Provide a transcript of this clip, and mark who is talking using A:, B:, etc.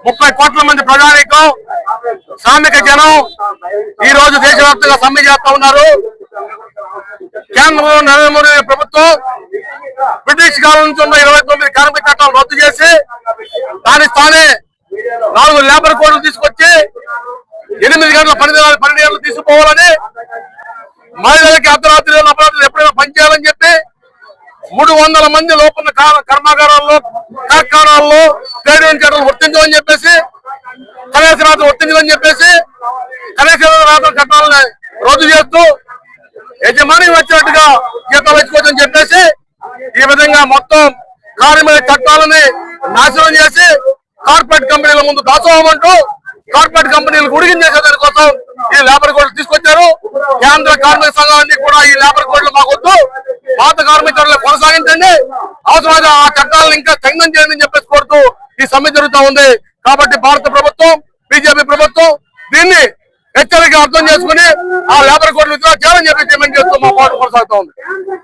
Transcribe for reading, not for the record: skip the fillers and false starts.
A: 30 కోట్ల మంది ప్రజానీకం శ్రామిక జనం ఈ రోజు దేశవ్యాప్తంగా సమ్మె చేస్తా ఉన్నారు. కేంద్రంలో నరేంద్ర మోడీ ప్రభుత్వం బ్రిటిష్ కాలం నుంచి ఉన్న 29 కార్మిక చట్టాలు రద్దు చేసి దాని స్థానే 4 లేబర్ కోడ్లు తీసుకొచ్చి 8 గంటల పని గంటలు తీసుకుపోవాలని, మహిళలకి అర్ధరాత్రి అపరాత్రులు ఎప్పుడైనా పనిచేయాలని చెప్పి 300 మంది లోపల కర్మాగారాల్లో కార్ఖానాల్లో ట్రేడ్ యూనియన్ చట్టాలు వర్తించమని చెప్పేసి, కనీస రాత్రులు వర్తించమని చెప్పేసి కనీస రాత్రుల చట్టాలను రద్దు చేస్తూ యజమాని వచ్చినట్టుగా జీతాలు ఇచ్చుకోవచ్చని చెప్పేసి ఈ విధంగా మొత్తం కార్మిక చట్టాలని నాశనం చేసి కార్పొరేట్ కంపెనీల ముందు దాసోహం అంటూ కార్పొరేట్ కంపెనీలు ఉడిగించేసే దానికోసం ఈ లేబర్ కోడ్లు తీసుకొచ్చారు. కేంద్ర కార్మిక సంఘాలన్నీ కూడా ఈ లేబర్ కోడ్లు మాకొద్దు, పాత కార్మిక చట్టాలు కొనసాగించండి, అవసరమైన ఆ చట్టాలను ఇంకా సంఘం చేయండి అని చెప్పేసి కోరుతూ ఈ సమ్మె జరుగుతూ ఉంది. కాబట్టి భారత ప్రభుత్వం, బీజేపీ ప్రభుత్వం దీన్ని హెచ్చరిక అర్థం చేసుకుని ఆ లేబర్ కోడ్లు విత్డ్రా చేయాలని చెప్పి డిమాండ్ చేస్తూ మా పాటు కొనసాగుతూ ఉంది.